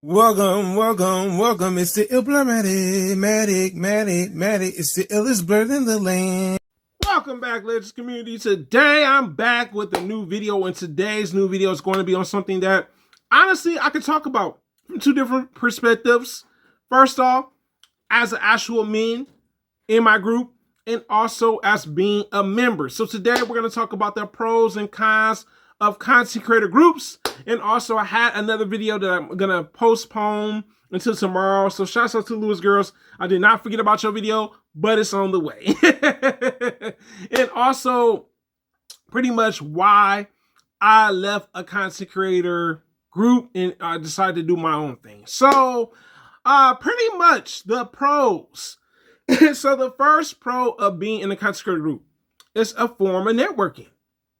Welcome. It's the Matic. It's the illest blurred in the land. Welcome back, Legends community. Today, I'm back with a new video, and today's new video is going to be on something that, honestly, I could talk about from two different perspectives. First off, as an actual man in my group, and also as being a member. So today, we're going to talk about the pros and cons of content creator groups. And also I had another video that I'm gonna postpone until tomorrow. So shouts out to Lewis girls. I did not forget about your video, but it's on the way. And also pretty much why I left a content creator group and I decided to do my own thing. So pretty much the pros. So the first pro of being in a content creator group is a form of networking.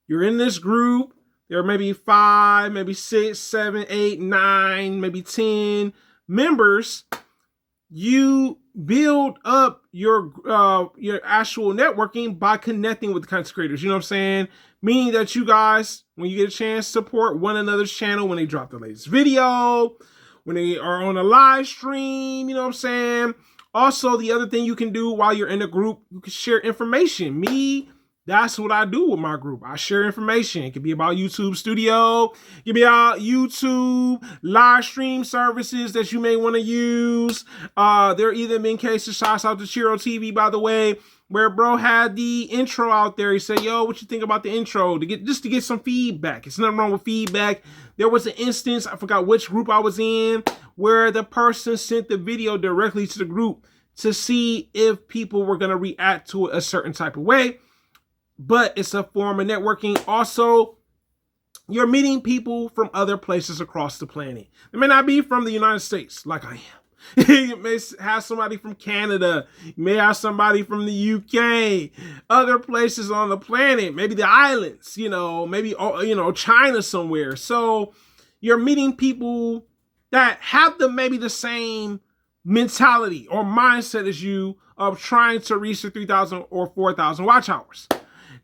You're in this group. There are maybe 5, maybe 6, 7, 8, 9, maybe 10 members. You build up your actual networking by connecting with the content creators. You know what I'm saying? Meaning that you guys, when you get a chance, support one another's channel when they drop the latest video, when they are on a live stream. You know what I'm saying? Also, the other thing you can do while you're in a group, you can share information. That's what I do with my group. I share information. It could be about YouTube Studio. It could be about YouTube live stream services that you may want to use. There even been cases, shouts out to Chiro TV, by the way, where bro had the intro out there. He said, yo, what you think about the intro? To get some feedback. It's nothing wrong with feedback. There was an instance, I forgot which group I was in, where the person sent the video directly to the group to see if people were going to react to it a certain type of way. But it's a form of networking. Also, you're meeting people from other places across the planet. They may not be from the United States, like I am. You may have somebody from Canada. You may have somebody from the UK. Other places on the planet, maybe the islands, maybe, China somewhere. So you're meeting people that have maybe the same mentality or mindset as you of trying to reach the 3,000 or 4,000 watch hours.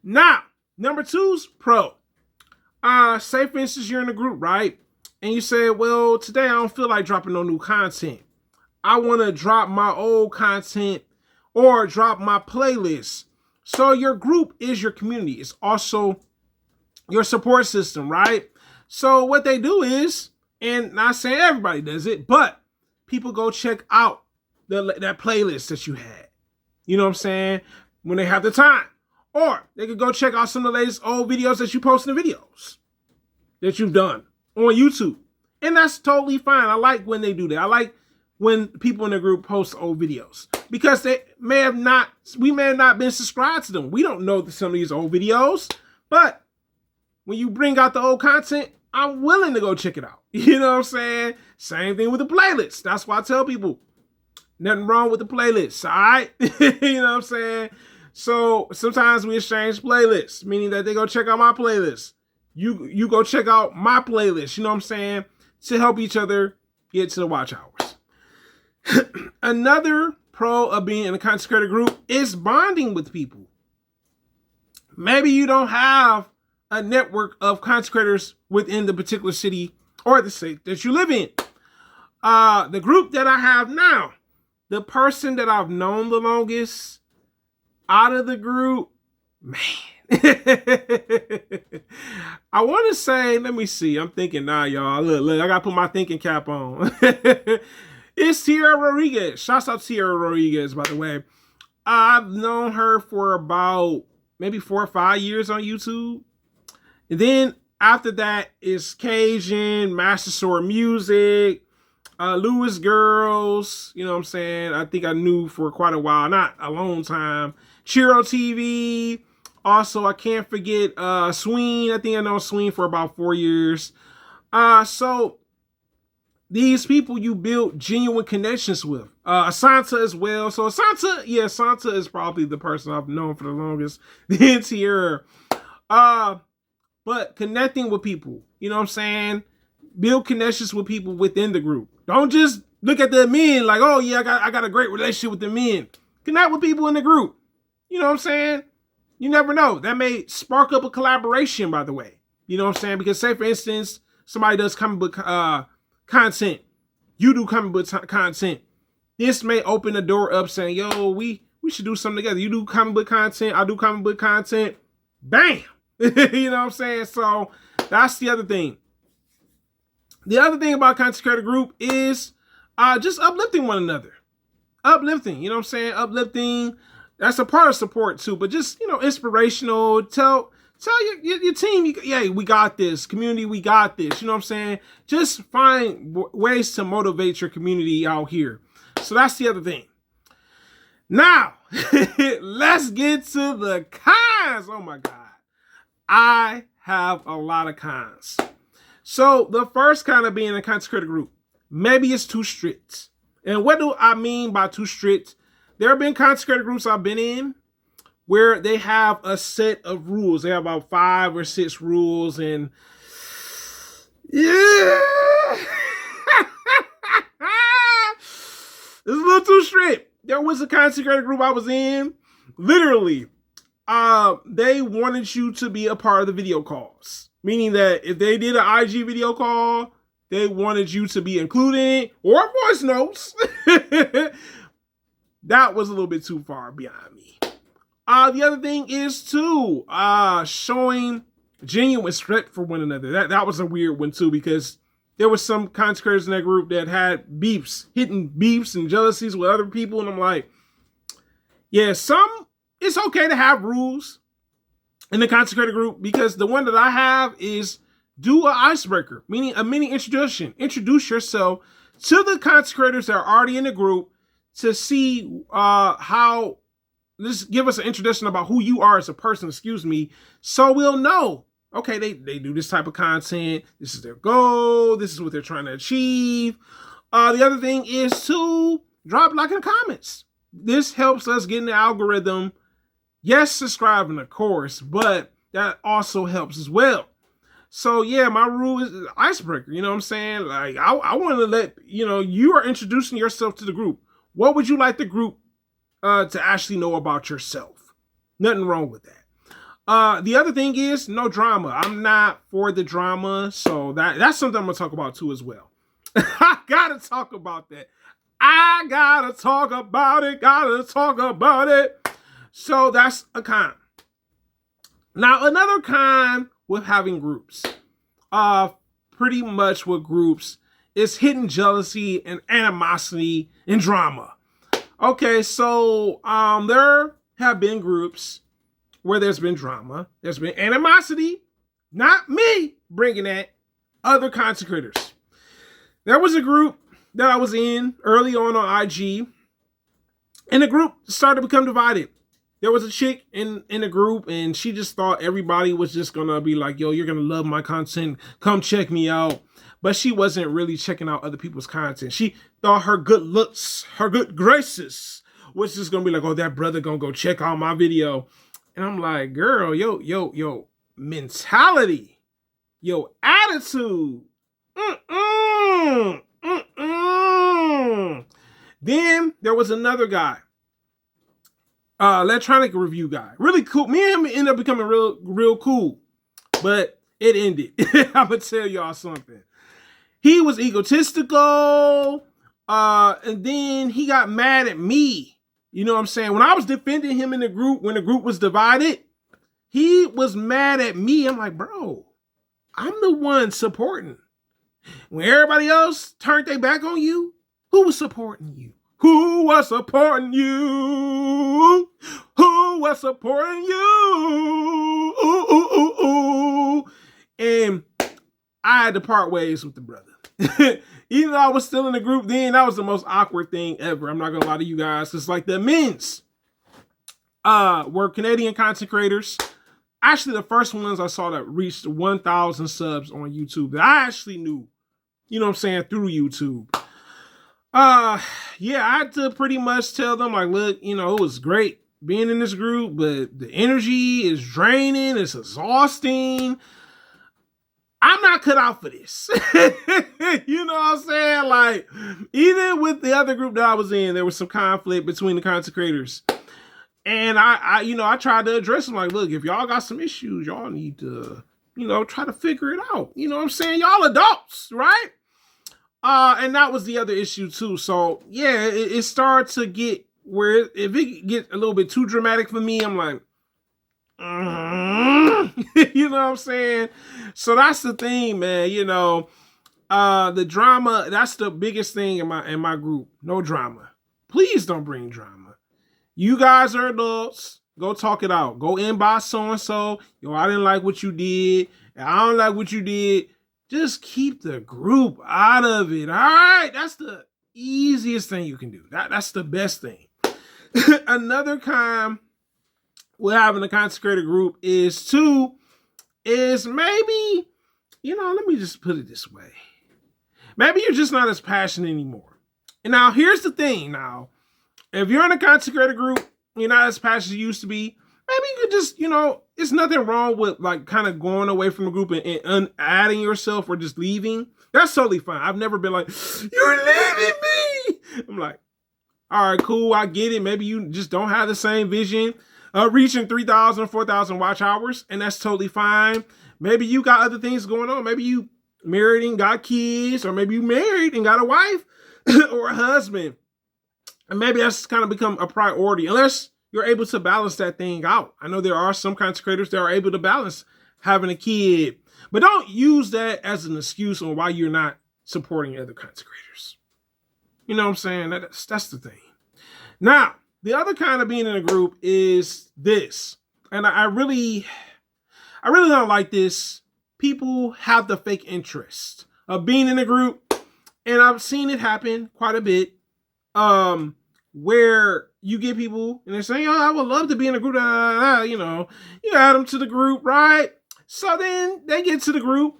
Now, number 2's pro. Say for instance, you're in a group, right? And you say, well, today I don't feel like dropping no new content. I want to drop my old content or drop my playlist. So your group is your community. It's also your support system, right? So what they do is, and not saying everybody does it, but people go check out that playlist that you had. You know what I'm saying? When they have the time. Or they could go check out some of the latest old videos that you post in the videos that you've done on YouTube. And that's totally fine. I like when they do that. I like when people in the group post old videos because we may have not been subscribed to them. We don't know some of these old videos, but when you bring out the old content, I'm willing to go check it out. You know what I'm saying? Same thing with the playlist. That's why I tell people, nothing wrong with the playlist, all right? You know what I'm saying? So sometimes we exchange playlists, meaning that they go check out my playlist. You go check out my playlist, you know what I'm saying? To help each other get to the watch hours. Another pro of being in a content creator group is bonding with people. Maybe you don't have a network of content creators within the particular city or the state that you live in. The group that I have now, the person that I've known the longest out of the group, man. I want to say, let me see. I'm thinking now, y'all. Look, I got to put my thinking cap on. It's Tierra Rodriguez. Shouts out to Tierra Rodriguez, by the way. I've known her for about maybe 4 or 5 years on YouTube. And then after that is Cajun, Master Sword Music, Lewis Girls, you know what I'm saying? I think I knew for quite a while, not a long time. Chiro TV. Also, I can't forget Sween. I think I know Sween for about 4 years. So these people you build genuine connections with. Asanta as well. So Asanta is probably the person I've known for the longest. Then Tierra. But connecting with people, you know what I'm saying? Build connections with people within the group. Don't just look at the men like, oh yeah, I got a great relationship with the men. Connect with people in the group. You know what I'm saying? You never know. That may spark up a collaboration, by the way. You know what I'm saying? Because say, for instance, somebody does comic book content you do comic book content, this may open the door up saying, yo, we should do something together. You do comic book content, I do comic book content. Bam! You know what I'm saying? So that's the other thing. The other thing about content creator group is just uplifting one another. Uplifting, you know what I'm saying? Uplifting, that's a part of support too, but just, you know, inspirational. Tell your team, yeah, we got this. Community, we got this. You know what I'm saying? Just find ways to motivate your community out here. So that's the other thing. Now, let's get to the cons. Oh my God. I have a lot of cons. So the first kind of being a content creator group, maybe it's too strict. And what do I mean by too strict? There have been content creator groups I've been in where they have a set of rules. They have about 5 or 6 rules, and yeah, it's a little too strict. There was a content creator group I was in, literally, they wanted you to be a part of the video calls. Meaning that if they did an IG video call, they wanted you to be included, or voice notes. That was a little bit too far beyond me. The other thing is too, showing genuine respect for one another. That was a weird one too, because there was some content creators in that group that had hitting beefs and jealousies with other people. And I'm like, yeah, it's okay to have rules in the content creator group, because the one that I have is do an icebreaker, meaning a mini introduction. Introduce yourself to the content creators that are already in the group to see how, just give us an introduction about who you are as a person, so we'll know, okay, they do this type of content, this is their goal, this is what they're trying to achieve. The other thing is to drop a like in the comments. This helps us get in the algorithm. Yes, subscribing, of course, but that also helps as well. So yeah, my rule is icebreaker. You know what I'm saying? Like, I want to let, you are introducing yourself to the group. What would you like the group to actually know about yourself? Nothing wrong with that. The other thing is no drama. I'm not for the drama. So that's something I'm going to talk about too as well. I got to talk about that. I got to talk about it. So that's a con. Now, another con with having groups, pretty much with groups, is hidden jealousy and animosity and drama. Okay, so there have been groups where there's been drama, there's been animosity, not me bringing that, other content creators. There was a group that I was in early on IG, and the group started to become divided. There was a chick in the group, and she just thought everybody was just going to be like, yo, you're going to love my content. Come check me out. But she wasn't really checking out other people's content. She thought her good looks, her good graces was just going to be like, oh, that brother going to go check out my video. And I'm like, girl, yo, mentality, yo, attitude. Then there was another guy. Electronic review guy, really cool. Me and him ended up becoming real cool, but it ended. I'm gonna tell y'all something. He was egotistical, and then he got mad at me. You know what I'm saying? When I was defending him in the group, when the group was divided, he was mad at me. I'm like, bro, I'm the one supporting. When everybody else turned their back on you, who was supporting you? Who was supporting you? Who was supporting you? Ooh, ooh, ooh, ooh. And I had to part ways with the brother. Even though I was still in the group then, that was the most awkward thing ever. I'm not going to lie to you guys. It's like the men's were Canadian content creators. Actually, the first ones I saw that reached 1,000 subs on YouTube that I actually knew, you know what I'm saying, through YouTube. Yeah, I had to pretty much tell them, like, look, it was great being in this group, but the energy is draining, it's exhausting. I'm not cut out for this. You know what I'm saying? Like, even with the other group that I was in, there was some conflict between the content creators. And I tried to address them, like, look, if y'all got some issues, y'all need to, try to figure it out. You know what I'm saying? Y'all adults, right? And that was the other issue too. So yeah, it started to get where if it get a little bit too dramatic for me, I'm like, you know what I'm saying? So that's the thing, man. You know, the drama, that's the biggest thing in my group. No drama. Please don't bring drama. You guys are adults. Go talk it out. Go inbox so-and-so. Yo, I didn't like what you did. I don't like what you did. Just keep the group out of it. All right? That's the easiest thing you can do. That's the best thing. Another kind with having a content creator group is maybe, you know, let me just put it this way. Maybe you're just not as passionate anymore. And now here's the thing. Now, if you're in a content creator group, you're not as passionate as you used to be, maybe you could just, you know, it's nothing wrong with like kind of going away from the group and adding yourself or just leaving. That's totally fine. I've never been like, you're leaving me. I'm like, all right, cool. I get it. Maybe you just don't have the same vision reaching 3,000, 4,000 watch hours. And that's totally fine. Maybe you got other things going on. Maybe you married and got kids, or maybe you married and got a wife or a husband. And maybe that's kind of become a priority, unless you're able to balance that thing out. I know there are some content creators that are able to balance having a kid, but don't use that as an excuse on why you're not supporting other content creators. You know what I'm saying? That's the thing. Now, the other kind of being in a group is this, and I really don't like this. People have the fake interest of being in a group, and I've seen it happen quite a bit. Where you get people and they're saying, oh, I would love to be in a group, you know, you add them to the group, right? So then they get to the group.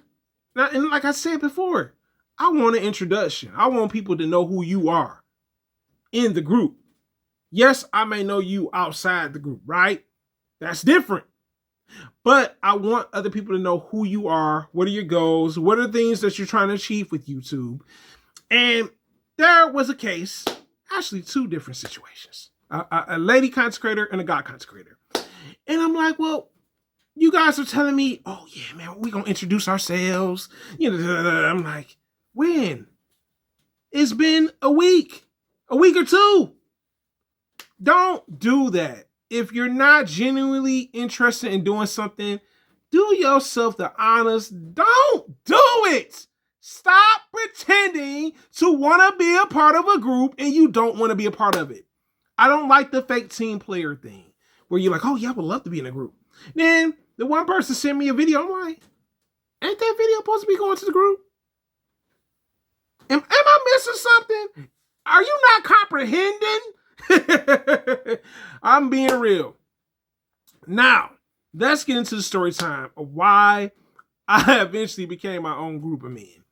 Now, and like I said before, I want an introduction. I want people to know who you are in the group. Yes, I may know you outside the group, right? That's different. But I want other people to know who you are. What are your goals? What are the things that you're trying to achieve with YouTube? And there was a case, actually two different situations. A lady content creator and a guy content creator. And I'm like, well, you guys are telling me, oh yeah, man, we're going to introduce ourselves. You know, I'm like, when? It's been a week or two. Don't do that. If you're not genuinely interested in doing something, do yourself the honors. Don't do it. Stop pretending to want to be a part of a group and you don't want to be a part of it. I don't like the fake team player thing where you're like, oh yeah, I would love to be in a group. Then the one person sent me a video. I'm like, ain't that video supposed to be going to the group? Am I missing something? Are you not comprehending? I'm being real. Now, let's get into the story time of why I eventually became my own group of men.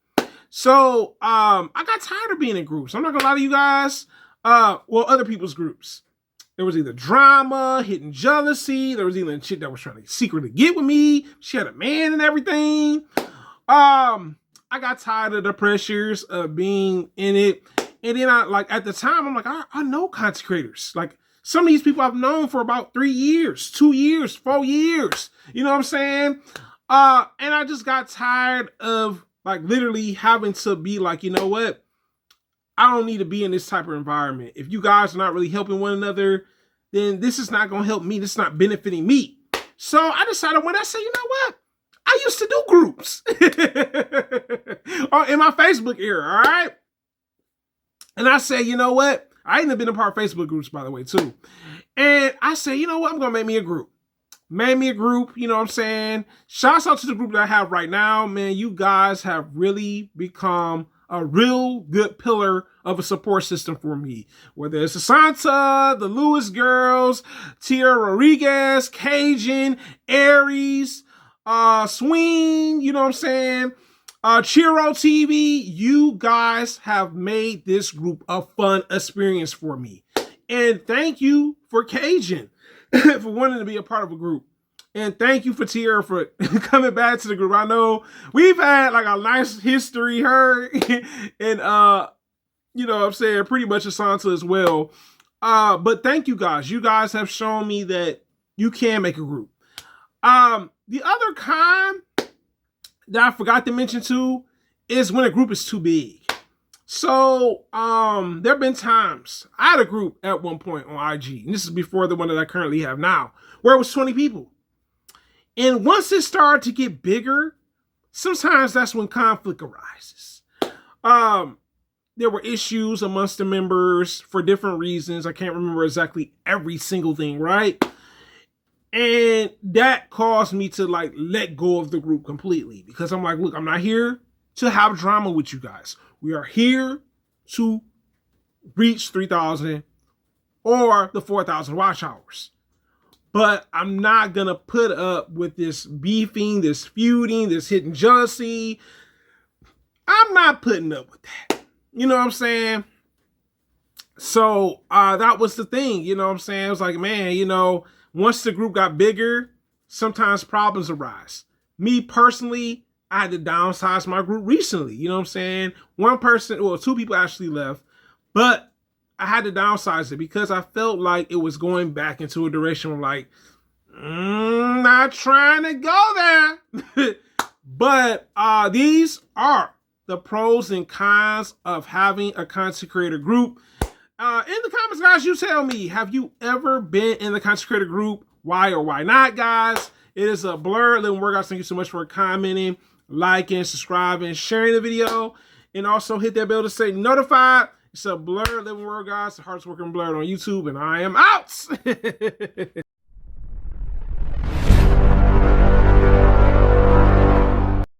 So, I got tired of being in groups. I'm not gonna lie to you guys. Other people's groups. There was either drama, hidden jealousy. There was even a chick that was trying to secretly get with me. She had a man and everything. I got tired of the pressures of being in it. And then at the time, I'm like, I know content creators. Like some of these people I've known for about 3 years, 2 years, 4 years. You know what I'm saying? And I just got tired of like literally having to be like, you know what? I don't need to be in this type of environment. If you guys are not really helping one another, then this is not going to help me. This is not benefiting me. So I decided when I said, you know what? I used to do groups in my Facebook era, all right? And I said, you know what? I ain't been a part of Facebook groups, by the way, too. And I said, you know what? I'm going to make me a group. Made me a group, you know what I'm saying? Shouts out to the group that I have right now. Man, you guys have really become a real good pillar of a support system for me. Whether it's Asanta, the Lewis girls, Tia Rodriguez, Cajun, Aries, Swing, you know what I'm saying? Chiro TV, you guys have made this group a fun experience for me. And thank you for Cajun for wanting to be a part of a group. And thank you for Tierra for coming back to the group. I know we've had like a nice history, her and you know what I'm saying, pretty much Asanta as well. But thank you guys. You guys have shown me that you can make a group. The other kind that I forgot to mention too is when a group is too big. So there have been times I had a group at one point on IG, and this is before the one that I currently have now, where it was 20 people. And once it started to get bigger, sometimes that's when conflict arises. There were issues amongst the members for different reasons. I can't remember exactly every single thing, right? And that caused me to like let go of the group completely, because I'm like, look, I'm not here to have drama with you guys. We are here to reach 3,000 or the 4,000 watch hours. But I'm not going to put up with this beefing, this feuding, this hidden jealousy. I'm not putting up with that. You know what I'm saying? So that was the thing. You know what I'm saying? It was like, man, you know, once the group got bigger, sometimes problems arise. Me personally, I had to downsize my group recently. You know what I'm saying? One person, well, two people actually left, but I had to downsize it because I felt like it was going back into a direction of like, not trying to go there. But these are the pros and cons of having a content creator group. In the comments, guys, you tell me, have you ever been in the content creator group? Why or why not, guys? It is a Blur Living Workouts. Thank you so much for commenting, liking, subscribing, sharing the video, and also hit that bell to stay notified. It's a Blur Living Workouts, the hardest working Blur on YouTube, and I am out.